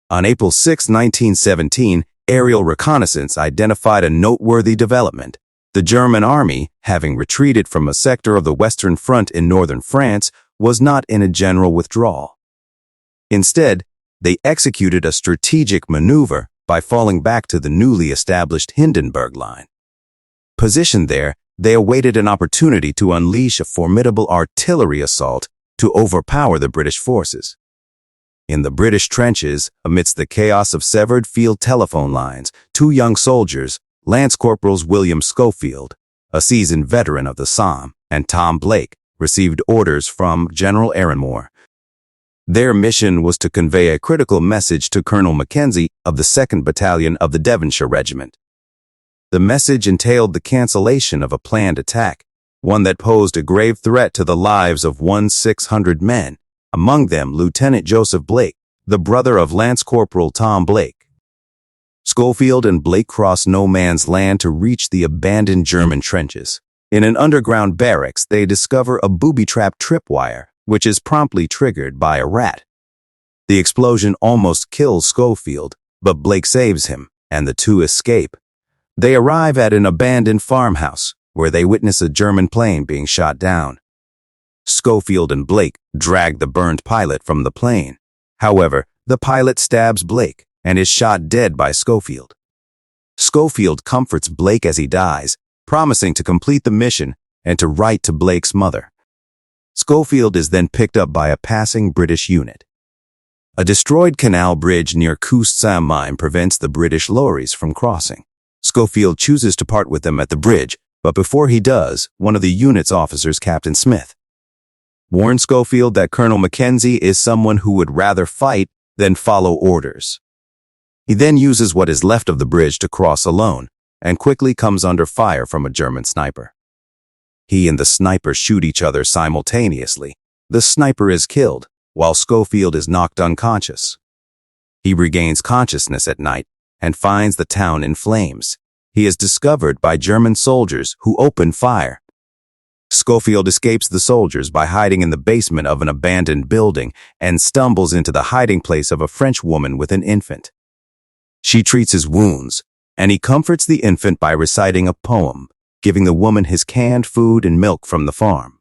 On April 6, 1917, aerial reconnaissance identified a noteworthy development. The German army, having retreated from a sector of the Western Front in northern France, was not in a general withdrawal. Instead, they executed a strategic maneuver by falling back to the newly established Hindenburg Line. Positioned there, they awaited an opportunity to unleash a formidable artillery assault to overpower the British forces. In the British trenches, amidst the chaos of severed field telephone lines, two young soldiers, Lance Corporals William Schofield, a seasoned veteran of the Somme, and Tom Blake, received orders from General Ehrenmoor. Their mission was to convey a critical message to Colonel Mackenzie of the 2nd Battalion of the Devonshire Regiment. The message entailed the cancellation of a planned attack, one that posed a grave threat to the lives of 600 men, among them Lieutenant Joseph Blake, the brother of Lance Corporal Tom Blake. Schofield and Blake cross no man's land to reach the abandoned German trenches. In an underground barracks, they discover a booby-trap tripwire, which is promptly triggered by a rat. The explosion almost kills Schofield, but Blake saves him, and the two escape. They arrive at an abandoned farmhouse, where they witness a German plane being shot down. Schofield and Blake drag the burned pilot from the plane. However, the pilot stabs Blake and is shot dead by Schofield. Schofield comforts Blake as he dies, promising to complete the mission and to write to Blake's mother. Schofield is then picked up by a passing British unit. A destroyed canal bridge near Coust-Saint-Mime prevents the British lorries from crossing. Schofield chooses to part with them at the bridge, but before he does, one of the unit's officers, Captain Smith, warns Schofield that Colonel Mackenzie is someone who would rather fight than follow orders. He then uses what is left of the bridge to cross alone, and quickly comes under fire from a German sniper. He and the sniper shoot each other simultaneously. The sniper is killed, while Schofield is knocked unconscious. He regains consciousness at night and finds the town in flames. He is discovered by German soldiers who open fire. Schofield escapes the soldiers by hiding in the basement of an abandoned building and stumbles into the hiding place of a French woman with an infant. She treats his wounds, and he comforts the infant by reciting a poem, giving the woman his canned food and milk from the farm.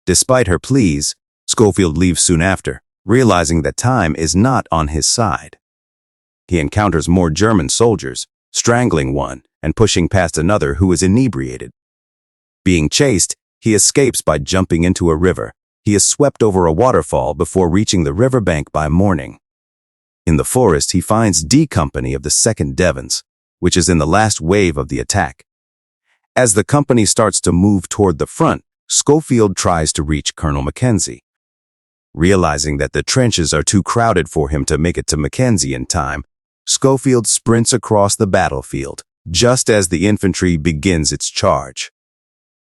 Despite her pleas, Schofield leaves soon after, realizing that time is not on his side. He encounters more German soldiers, strangling one and pushing past another who is inebriated. Being chased, he escapes by jumping into a river. He is swept over a waterfall before reaching the riverbank by morning. In the forest, he finds D Company of the 2nd Devons, which is in the last wave of the attack. As the company starts to move toward the front, Schofield tries to reach Colonel Mackenzie. Realizing that the trenches are too crowded for him to make it to Mackenzie in time, Schofield sprints across the battlefield, just as the infantry begins its charge.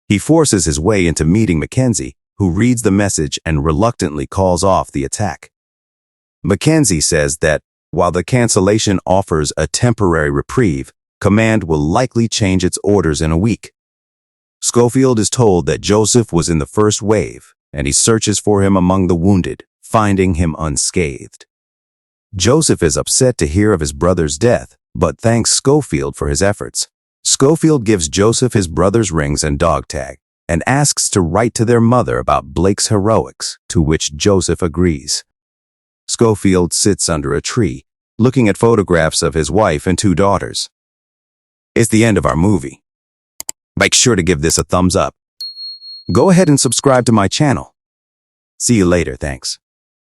He forces his way into meeting Mackenzie, who reads the message and reluctantly calls off the attack. Mackenzie says that, while the cancellation offers a temporary reprieve, command will likely change its orders in a week. Schofield is told that Joseph was in the first wave, and he searches for him among the wounded, finding him unscathed. Joseph is upset to hear of his brother's death, but thanks Schofield for his efforts. Schofield gives Joseph his brother's rings and dog tag, and asks to write to their mother about Blake's heroics, to which Joseph agrees. Schofield sits under a tree, looking at photographs of his wife and two daughters. It's the end of our movie. Make sure to give this a thumbs up. Go ahead and subscribe to my channel. See you later, thanks.